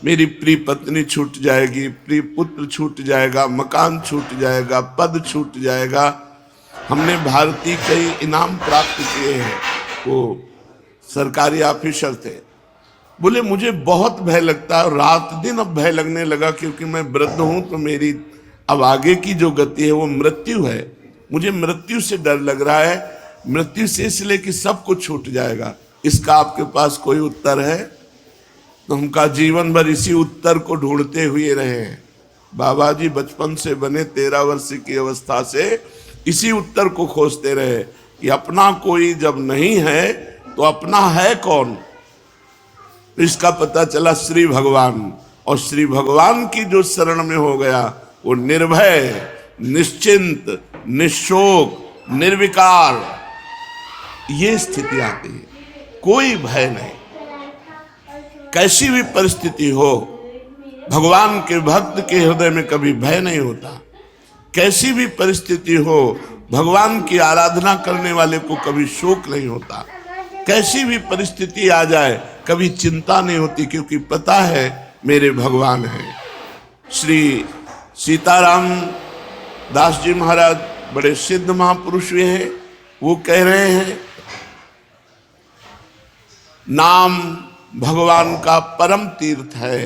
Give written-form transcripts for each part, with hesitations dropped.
मेरी प्रिय पत्नी छूट जाएगी, प्रिय पुत्र छूट जाएगा, मकान छूट जाएगा, पद छूट जाएगा। हमने भारतीय कई इनाम प्राप्त किए हैं। वो सरकारी ऑफिसर थे, बोले मुझे बहुत भय लगता है, रात दिन अब भय लगने लगा, क्योंकि मैं वृद्ध हूं तो मेरी अब आगे की जो गति है वो मृत्यु है। मुझे मृत्यु से डर लग रहा है, मृत्यु से इसलिए कि सब कुछ छूट जाएगा। इसका आपके पास कोई उत्तर है? तो हम का जीवन भर इसी उत्तर को ढूंढते हुए रहे हैं। बाबा जी बचपन से बने 13 वर्ष की अवस्था से इसी उत्तर को खोजते रहे कि अपना कोई जब नहीं है तो अपना है कौन। इसका पता चला श्री भगवान, और श्री भगवान की जो शरण में हो गया वो निर्भय, निश्चिंत, निशोक, निर्विकार, ये स्थिति आती है। कोई भय नहीं, कैसी भी परिस्थिति हो, भगवान के भक्त के हृदय में कभी भय नहीं होता। कैसी भी परिस्थिति हो, भगवान की आराधना करने वाले को कभी शोक नहीं होता। कैसी भी परिस्थिति आ जाए कभी चिंता नहीं होती, क्योंकि पता है मेरे भगवान हैं। श्री सीताराम दास जी महाराज बड़े सिद्ध महापुरुष भी हैं। वो कह रहे हैं, नाम भगवान का परम तीर्थ है।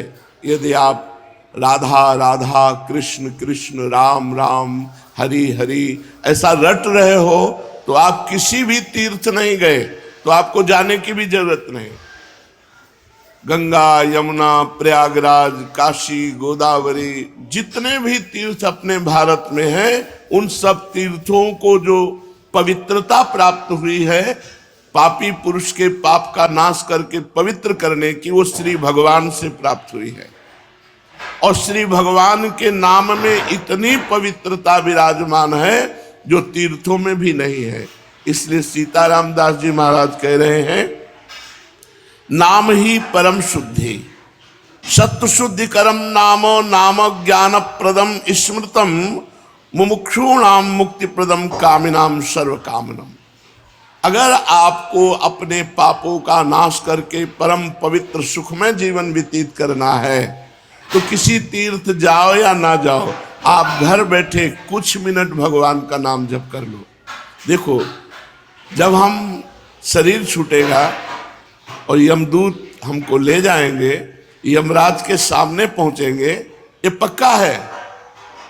यदि आप राधा राधा, कृष्ण कृष्ण, राम राम, हरि हरि ऐसा रट रहे हो तो आप किसी भी तीर्थ नहीं गए, तो आपको जाने की भी जरूरत नहीं। गंगा, यमुना, प्रयागराज, काशी, गोदावरी, जितने भी तीर्थ अपने भारत में हैं, उन सब तीर्थों को जो पवित्रता प्राप्त हुई है, पापी पुरुष के पाप का नाश करके पवित्र करने की, वो श्री भगवान से प्राप्त हुई है। और श्री भगवान के नाम में इतनी पवित्रता विराजमान है जो तीर्थों में भी नहीं है। इसलिए सीताराम दास जी महाराज कह रहे हैं, नाम ही परम शुद्धि, सत्व शुद्धि करम नामो, नाम ज्ञान प्रदम स्मृतम, मुमुक्षूणाम मुक्ति प्रदम, कामिनाम सर्व कामनम। अगर आपको अपने पापों का नाश करके परम पवित्र सुखमय जीवन व्यतीत करना है तो किसी तीर्थ जाओ या ना जाओ, आप घर बैठे कुछ मिनट भगवान का नाम जप कर लो। देखो, जब हम शरीर छूटेगा और यमदूत हमको ले जाएंगे, यमराज के सामने पहुंचेंगे, ये पक्का है।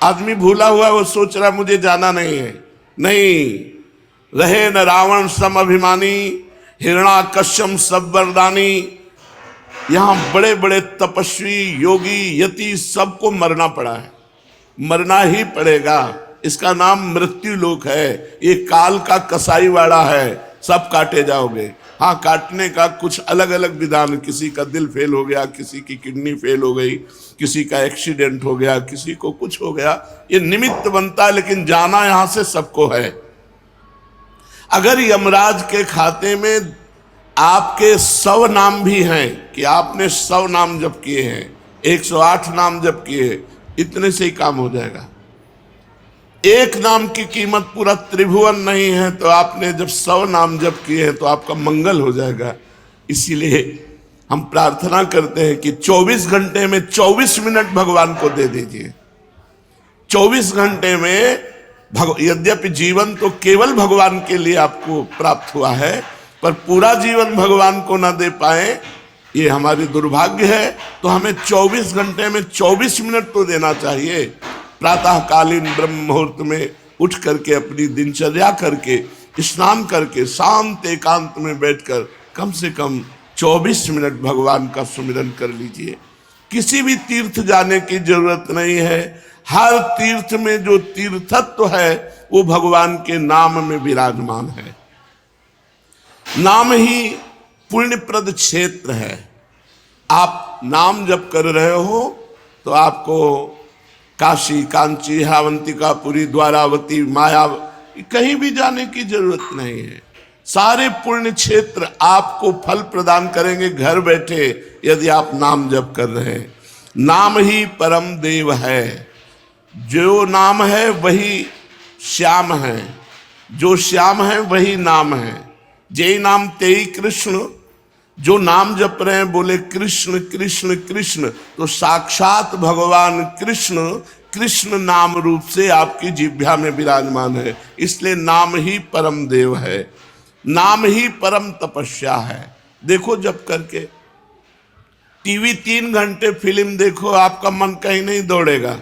आदमी भूला हुआ वो सोच रहा मुझे जाना नहीं है। नहीं, रहे न रावण सम अभिमानी, हिरणाकश्यप सब वरदानी। यहां बड़े बड़े तपस्वी, योगी, यति सबको मरना पड़ा है, मरना ही पड़ेगा। इसका नाम मृत्यु लोक है। ये काल का कसाईवाड़ा है, सब काटे जाओगे। हाँ, काटने का कुछ अलग अलग विधान, किसी का दिल फेल हो गया, किसी की किडनी फेल हो गई, किसी का एक्सीडेंट हो गया, किसी को कुछ हो गया, ये निमित्त बनता है, लेकिन जाना यहां से सबको है। अगर यमराज के खाते में आपके 100 नाम भी हैं कि आपने 100 नाम जप किए हैं, 108 नाम जप किए, इतने से ही काम हो जाएगा। एक नाम की कीमत पूरा त्रिभुवन नहीं है, तो आपने जब 100 नाम जप किए हैं तो आपका मंगल हो जाएगा। इसीलिए हम प्रार्थना करते हैं कि 24 घंटे में 24 मिनट भगवान को दे दीजिए। 24 घंटे में यद्यपि जीवन तो केवल भगवान के लिए आपको प्राप्त हुआ है, पर पूरा जीवन भगवान को ना दे पाए, ये हमारी दुर्भाग्य है। तो हमें 24 घंटे में 24 मिनट तो देना चाहिए। प्रातःकालीन ब्रह्म मुहूर्त में उठ करके, अपनी दिनचर्या करके, स्नान करके, शांत एकांत में बैठकर कम से कम 24 मिनट भगवान का सुमिरन कर लीजिए। किसी भी तीर्थ जाने की जरूरत नहीं है। हर तीर्थ में जो तीर्थत्व है वो भगवान के नाम में विराजमान है। नाम ही पुण्यप्रद क्षेत्र है। आप नाम जप कर रहे हो तो आपको काशी, कांची, हावंतिका, पुरी, द्वारावती, माया, कहीं भी जाने की जरूरत नहीं है। सारे पुण्य क्षेत्र आपको फल प्रदान करेंगे घर बैठे, यदि आप नाम जप कर रहे हैं। नाम ही परम देव है। जो नाम है वही श्याम है, जो श्याम है वही नाम है। जय नाम तेई कृष्ण, जो नाम जप रहे हैं बोले कृष्ण कृष्ण कृष्ण, तो साक्षात भगवान कृष्ण कृष्ण नाम रूप से आपकी जिह्वा में विराजमान है। इसलिए नाम ही परम देव है, नाम ही परम तपस्या है। देखो जप करके, टीवी 3 घंटे फिल्म देखो, आपका मन कहीं नहीं दौड़ेगा,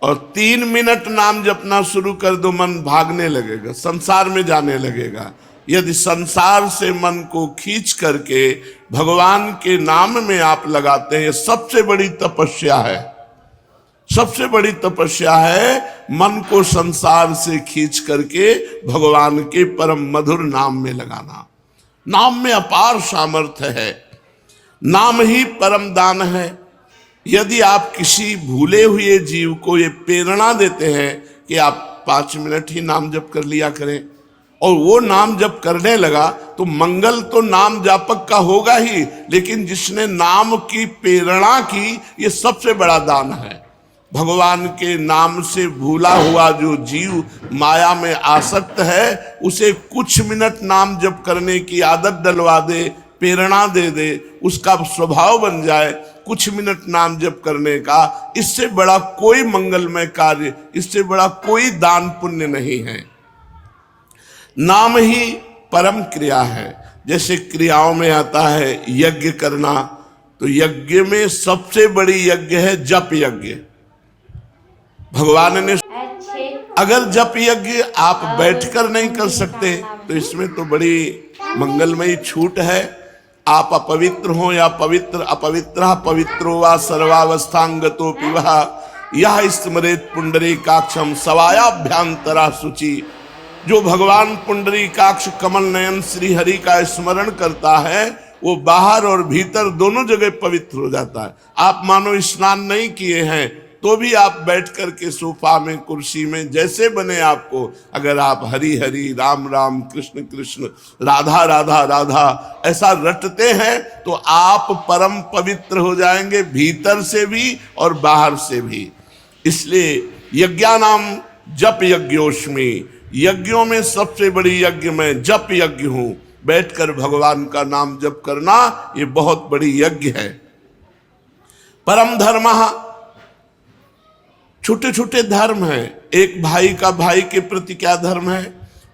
और 3 मिनट नाम जपना शुरू कर दो, मन भागने लगेगा, संसार में जाने लगेगा। यदि संसार से मन को खींच करके भगवान के नाम में आप लगाते हैं, ये सबसे बड़ी तपस्या है, सबसे बड़ी तपस्या है, मन को संसार से खींच करके भगवान के परम मधुर नाम में लगाना। नाम में अपार सामर्थ्य है, नाम ही परम दान है। यदि आप किसी भूले हुए जीव को ये प्रेरणा देते हैं कि आप 5 मिनट ही नाम जप कर लिया करें, और वो नाम जप करने लगा, तो मंगल तो नाम जापक का होगा ही, लेकिन जिसने नाम की प्रेरणा की, ये सबसे बड़ा दान है। भगवान के नाम से भूला हुआ जो जीव माया में आसक्त है, उसे कुछ मिनट नाम जप करने की आदत डलवा दे, प्रेरणा दे दे, उसका स्वभाव बन जाए कुछ मिनट नाम जप करने का, इससे बड़ा कोई मंगलमय कार्य, इससे बड़ा कोई दान पुण्य नहीं है। नाम ही परम क्रिया है। जैसे क्रियाओं में आता है यज्ञ करना, तो यज्ञ में सबसे बड़ी यज्ञ है जप यज्ञ। भगवान ने, अगर जप यज्ञ आप बैठकर नहीं कर सकते, तो इसमें तो बड़ी मंगलमयी छूट है। आप अपवित्र हो या पवित्र, अपवित्र पवित्रो वा सर्वावस्थांगतो पिवा, यह स्मरेत पुंडरीकाक्षम सवायाभ्यांतरा शुचि। जो भगवान पुंडरीकाक्ष कमल नयन श्री हरि का स्मरण करता है, वो बाहर और भीतर दोनों जगह पवित्र हो जाता है। आप मानो स्नान नहीं किए हैं, तो भी आप बैठ कर के सोफा में, कुर्सी में, जैसे बने आपको, अगर आप हरि हरि, राम राम, कृष्ण कृष्ण, राधा राधा राधा ऐसा रटते हैं, तो आप परम पवित्र हो जाएंगे, भीतर से भी और बाहर से भी। इसलिए यज्ञानाम जप यज्ञोस्मि, यज्ञों में सबसे बड़ी यज्ञ में जप यज्ञ हूं। बैठकर भगवान का नाम जप करना, ये बहुत बड़ी यज्ञ है। परम धर्म, छोटे छोटे धर्म हैं। एक भाई का भाई के प्रति क्या धर्म है,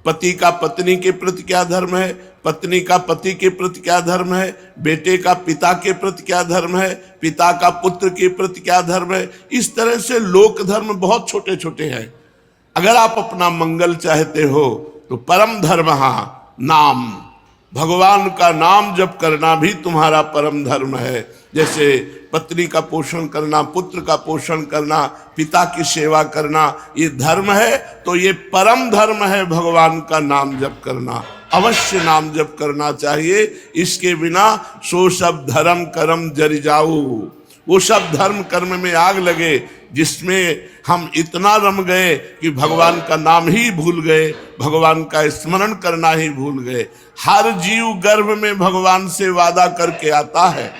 पति का पत्नी के प्रति क्या धर्म है, पत्नी का पति के प्रति क्या धर्म है, बेटे का पिता के प्रति क्या धर्म है, पिता का पुत्र के प्रति क्या धर्म है। इस तरह से लोक धर्म बहुत छोटे छोटे हैं। अगर आप अपना मंगल चाहते हो, तो परम धर्म नाम, भगवान का नाम जप करना भी तुम्हारा परम धर्म है। जैसे पत्नी का पोषण करना, पुत्र का पोषण करना, पिता की सेवा करना, ये धर्म है। तो ये परम धर्म है भगवान का नाम जप करना। अवश्य नाम जप करना चाहिए, इसके बिना सो सब धर्म कर्म जरि जाऊ, वो सब धर्म कर्म में आग लगे जिसमें हम इतना रम गए कि भगवान का नाम ही भूल गए, भगवान का स्मरण करना ही भूल गए। हर जीव गर्भ में भगवान से वादा करके आता है,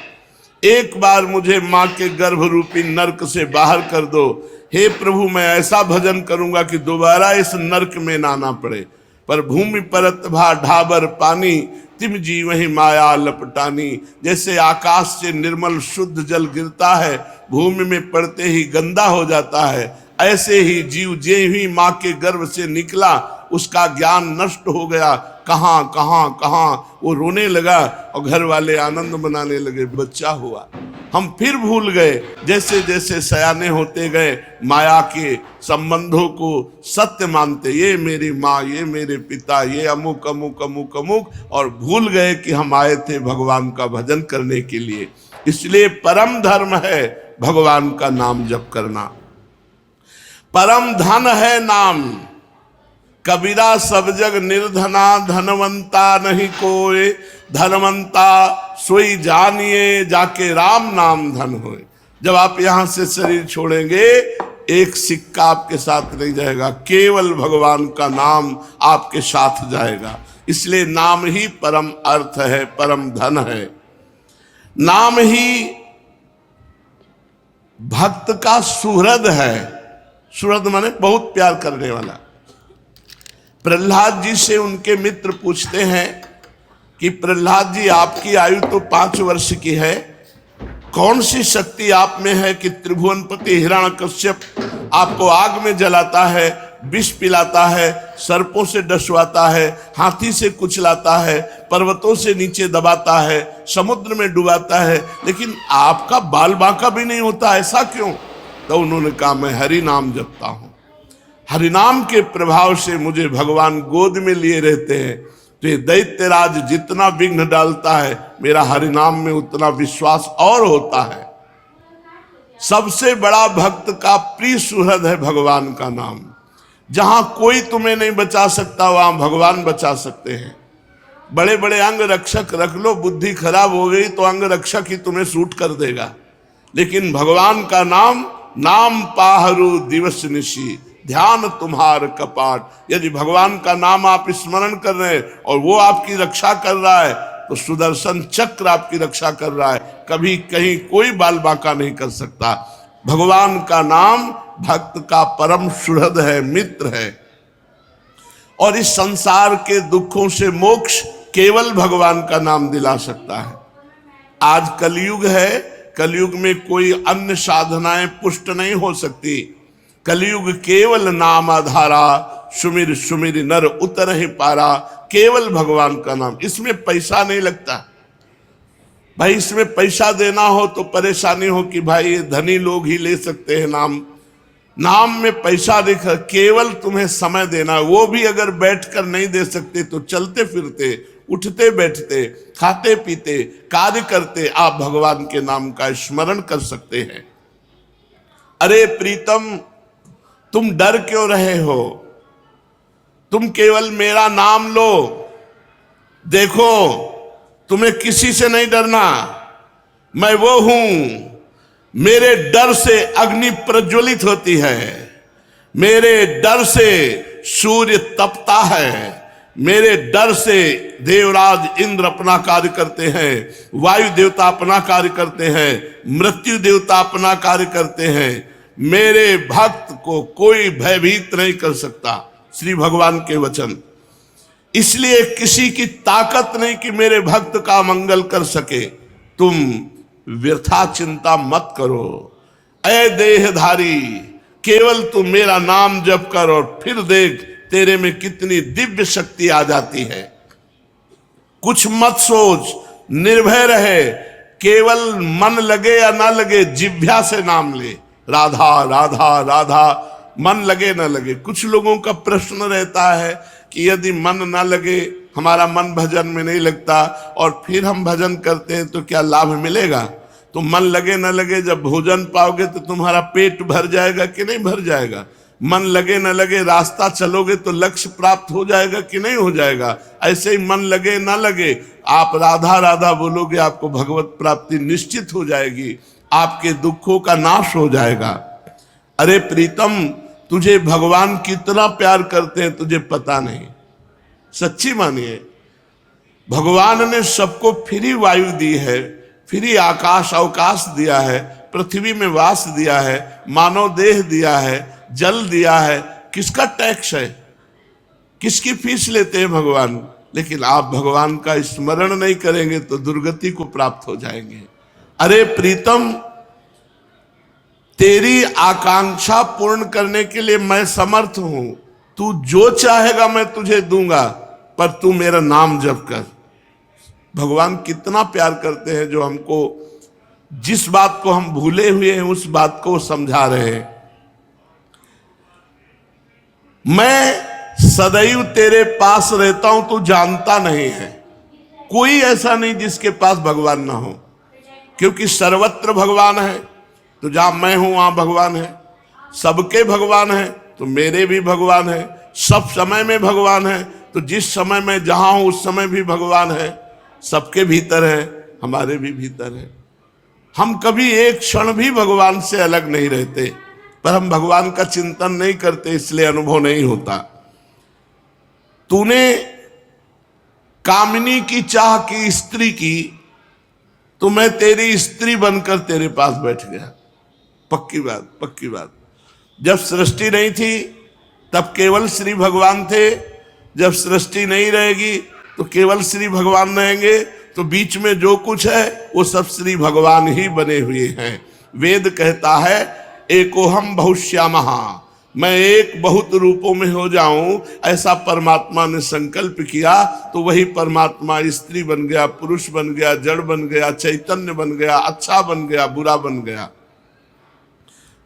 एक बार मुझे माँ के गर्भ रूपी नरक से बाहर कर दो, हे प्रभु मैं ऐसा भजन करूंगा कि दोबारा इस नरक में ना आना पड़े। पर भूमि परत भा ढाबर पानी, तिम जी वही माया लपटानी। जैसे आकाश से निर्मल शुद्ध जल गिरता है, भूमि में पड़ते ही गंदा हो जाता है, ऐसे ही जीव जे ही माँ के गर्भ से निकला, उसका ज्ञान नष्ट हो गया। कहाँ कहाँ कहाँ वो रोने लगा, और घर वाले आनंद मनाने लगे, बच्चा हुआ। हम फिर भूल गए। जैसे जैसे सयाने होते गए, माया के संबंधों को सत्य मानते, ये मेरी माँ, ये मेरे पिता, ये अमुक अमुक अमुक अमुक, और भूल गए कि हम आए थे भगवान का भजन करने के लिए। इसलिए परम धर्म है भगवान का नाम जप करना। परम धन है नाम, कबीरा सब जग निर्धना, धनवंता नहीं कोई, धनवंता सोई जानिए, जाके राम नाम धन होए। जब आप यहां से शरीर छोड़ेंगे, एक सिक्का आपके साथ नहीं जाएगा, केवल भगवान का नाम आपके साथ जाएगा। इसलिए नाम ही परम अर्थ है, परम धन है। नाम ही भक्त का सुहृद है। सुहृद माने बहुत प्यार करने वाला। प्रहलाद जी से उनके मित्र पूछते हैं कि प्रहलाद जी आपकी आयु तो 5 वर्ष की है, कौन सी शक्ति आप में है कि त्रिभुवनपति हिरण्यकश्यप आपको आग में जलाता है, विष पिलाता है, सर्पों से डसवाता है, हाथी से कुचलाता है, पर्वतों से नीचे दबाता है, समुद्र में डुबाता है, लेकिन आपका बाल बांका भी नहीं होता, ऐसा क्यों? तो उन्होंने कहा मैं हरि नाम जपता हूं, हरिनाम के प्रभाव से मुझे भगवान गोद में लिए रहते हैं, तो ये दैत्यराज जितना विघ्न डालता है मेरा हरिनाम में उतना विश्वास और होता है। सबसे बड़ा भक्त का प्रिय सुहृद है भगवान का नाम। जहां कोई तुम्हें नहीं बचा सकता वहां भगवान बचा सकते हैं। बड़े बड़े अंग रक्षक रख लो, बुद्धि खराब हो गई तो अंग रक्षक ही तुम्हें सूट कर देगा, लेकिन भगवान का नाम, नाम पाहरू दिवस निशी, ध्यान तुम्हार कपाट। यदि भगवान का नाम आप स्मरण कर रहे हैं और वो आपकी रक्षा कर रहा है तो सुदर्शन चक्र आपकी रक्षा कर रहा है, कभी कहीं कोई बाल बांका नहीं कर सकता। भगवान का नाम भक्त का परम सुहृद है, मित्र है, और इस संसार के दुखों से मोक्ष केवल भगवान का नाम दिला सकता है। आज कलयुग है, कलयुग में कोई अन्य साधनाएं पुष्ट नहीं हो सकती। कलयुग केवल नाम आधारा, सुमिर सुमिर नर उतर ही पारा। केवल भगवान का नाम, इसमें पैसा नहीं लगता भाई। इसमें पैसा देना हो तो परेशानी हो कि भाई ये धनी लोग ही ले सकते हैं नाम। नाम में पैसा देखा, केवल तुम्हें समय देना, वो भी अगर बैठकर नहीं दे सकते तो चलते फिरते, उठते बैठते, खाते पीते, कार्य करते आप भगवान के नाम का स्मरण कर सकते हैं। अरे प्रीतम, तुम डर क्यों रहे हो? तुम केवल मेरा नाम लो, देखो तुम्हें किसी से नहीं डरना। मैं वो हूं, मेरे डर से अग्नि प्रज्वलित होती है, मेरे डर से सूर्य तपता है, मेरे डर से देवराज इंद्र अपना कार्य करते हैं, वायु देवता अपना कार्य करते हैं, मृत्यु देवता अपना कार्य करते हैं। मेरे भक्त को कोई भयभीत नहीं कर सकता, श्री भगवान के वचन। इसलिए किसी की ताकत नहीं कि मेरे भक्त का मंगल कर सके। तुम व्यर्था चिंता मत करो। ऐ देहधारी, केवल तू मेरा नाम जप कर और फिर देख तेरे में कितनी दिव्य शक्ति आ जाती है। कुछ मत सोच, निर्भय रहे, केवल मन लगे या ना लगे जिह्वा से नाम ले, राधा राधा राधा, मन लगे ना लगे। कुछ लोगों का प्रश्न रहता है कि यदि मन ना लगे, हमारा मन भजन में नहीं लगता और फिर हम भजन करते हैं तो क्या लाभ मिलेगा? तो मन लगे ना लगे, जब भोजन पाओगे तो तुम्हारा पेट भर जाएगा कि नहीं भर जाएगा? मन लगे ना लगे, रास्ता चलोगे तो लक्ष्य प्राप्त हो जाएगा कि नहीं हो जाएगा? ऐसे ही मन लगे ना लगे, आप राधा राधा बोलोगे, आपको भगवत प्राप्ति निश्चित हो जाएगी, आपके दुखों का नाश हो जाएगा। अरे प्रीतम, तुझे भगवान कितना प्यार करते हैं तुझे पता नहीं। सच्ची मानिए, भगवान ने सबको फ्री वायु दी है, फ्री आकाश अवकाश दिया है, पृथ्वी में वास दिया है, मानव देह दिया है, जल दिया है। किसका टैक्स है? किसकी फीस लेते हैं भगवान? लेकिन आप भगवान का स्मरण नहीं करेंगे तो दुर्गति को प्राप्त हो जाएंगे। अरे प्रीतम, तेरी आकांक्षा पूर्ण करने के लिए मैं समर्थ हूं। तू जो चाहेगा मैं तुझे दूंगा, पर तू मेरा नाम जप कर। भगवान कितना प्यार करते हैं, जो हमको जिस बात को हम भूले हुए हैं उस बात को समझा रहे हैं। मैं सदैव तेरे पास रहता हूं, तू जानता नहीं है। कोई ऐसा नहीं जिसके पास भगवान ना हो, क्योंकि सर्वत्र भगवान है। तो जहां मैं हूं वहां भगवान है, सबके भगवान है तो मेरे भी भगवान है, सब समय में भगवान है तो जिस समय में जहां हूं उस समय भी भगवान है। सबके भीतर है, हमारे भी भीतर है। हम कभी एक क्षण भी भगवान से अलग नहीं रहते, पर हम भगवान का चिंतन नहीं करते, इसलिए अनुभव नहीं होता। तूने कामिनी की चाह की स्त्री की, तो मैं तेरी स्त्री बनकर तेरे पास बैठ गया। पक्की बात, पक्की बात। जब सृष्टि नहीं थी तब केवल श्री भगवान थे, जब सृष्टि नहीं रहेगी तो केवल श्री भगवान रहेंगे, तो बीच में जो कुछ है वो सब श्री भगवान ही बने हुए हैं। वेद कहता है एकोहम बहुश्यामः, मैं एक बहुत रूपों में हो जाऊं, ऐसा परमात्मा ने संकल्प किया। तो वही परमात्मा स्त्री बन गया, पुरुष बन गया, जड़ बन गया, चैतन्य बन गया, अच्छा बन गया, बुरा बन गया।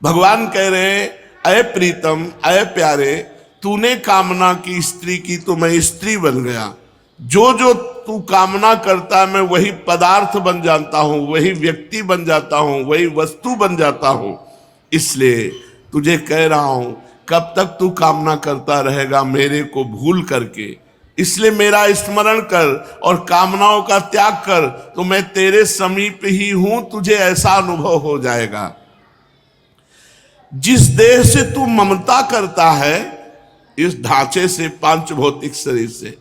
भगवान कह रहे हैं अय प्रीतम, अय प्यारे, तूने कामना की स्त्री की तो मैं स्त्री बन गया। जो जो तू कामना करता है मैं वही पदार्थ बन जाता हूं, वही व्यक्ति बन जाता हूं, वही वस्तु बन जाता हूं। इसलिए तुझे कह रहा हूं, कब तक तू कामना करता रहेगा मेरे को भूल करके? इसलिए मेरा स्मरण कर और कामनाओं का त्याग कर, तो मैं तेरे समीप ही हूं, तुझे ऐसा अनुभव हो जाएगा। जिस देह से तू ममता करता है, इस ढांचे से, पांच भौतिक शरीर से,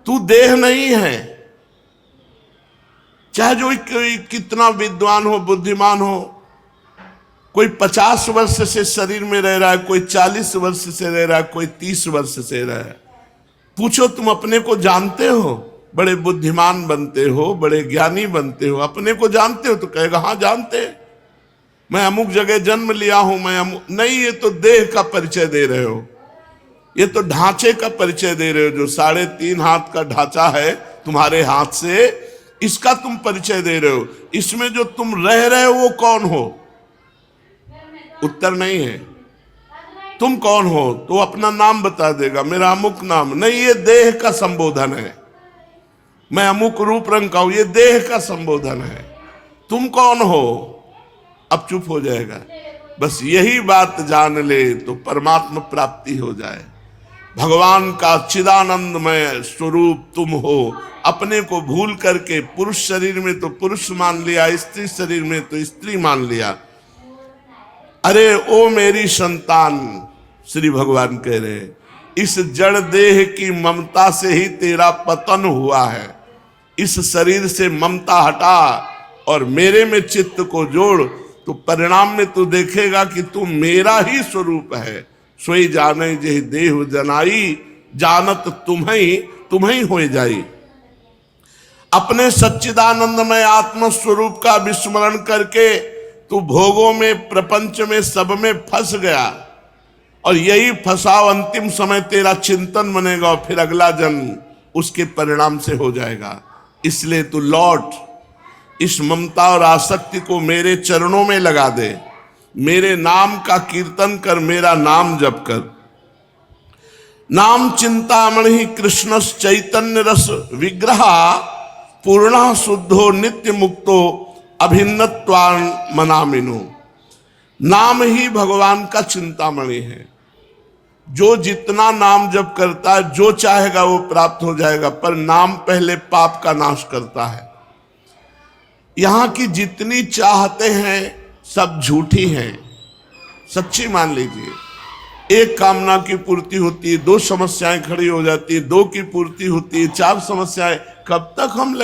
तू देह नहीं है। चाहे जो कोई कितना विद्वान हो, बुद्धिमान हो, कोई 50 वर्ष से शरीर में रह रहा है, कोई 40 वर्ष से रह रहा है, कोई 30 वर्ष से रह रहा है। पूछो तुम अपने को जानते हो? बड़े बुद्धिमान बनते हो, बड़े ज्ञानी बनते हो, अपने को जानते हो? तो कहेगा हाँ जानते हैं, मैं अमुक जगह जन्म लिया हूं, मैं अमुक। नहीं, ये तो देह का परिचय दे रहे हो, ये तो ढांचे का परिचय दे रहे हो। जो 3.5 हाथ का ढांचा है तुम्हारे हाथ से, इसका तुम परिचय दे रहे हो। इसमें जो तुम रह रहे हो वो कौन हो? उत्तर नहीं है। तुम कौन हो? तो अपना नाम बता देगा, मेरा अमुक नाम। नहीं, ये देह का संबोधन है। मैं अमुक रूप रंग का हूं, ये देह का संबोधन है। तुम कौन हो? अब चुप हो जाएगा। बस यही बात जान ले तो परमात्मा प्राप्ति हो जाए। भगवान का चिदानंदमय स्वरूप तुम हो। अपने को भूल करके पुरुष शरीर में तो पुरुष मान लिया, स्त्री शरीर में तो स्त्री मान लिया। अरे ओ मेरी संतान, श्री भगवान कह रहे हैं, इस जड़ देह की ममता से ही तेरा पतन हुआ है। इस शरीर से ममता हटा और मेरे में चित्त को जोड़, तो परिणाम में तू देखेगा कि तू मेरा ही स्वरूप है। सोई जाने जे देह जनाई, जानत तुम्हें हो जाई। अपने सच्चिदानंदमय आत्म स्वरूप का विस्मरण करके तू भोगों में, प्रपंच में, सब में फंस गया। और यही फंसाव अंतिम समय तेरा चिंतन बनेगा और फिर अगला जन्म उसके परिणाम से हो जाएगा। इसलिए तू लौट, इस ममता और आसक्ति को मेरे चरणों में लगा दे। मेरे नाम का कीर्तन कर, मेरा नाम जप कर। नाम चिंतामणि कृष्ण चैतन्य रस विग्रह, पूर्ण शुद्धो नित्य मुक्तो अभिन्नत्वान मनामिनो। नाम ही भगवान का चिंतामणि है। जो जितना नाम जप करता है, जो चाहेगा वो प्राप्त हो जाएगा। पर नाम पहले पाप का नाश करता है। यहां की जितनी चाहते हैं सब झूठी हैं, सच्ची मान लीजिए। एक कामना की पूर्ति होती है, 2 समस्याएं खड़ी हो जाती है, 2 की पूर्ति होती है, 4 समस्याएं। कब तक हम लगे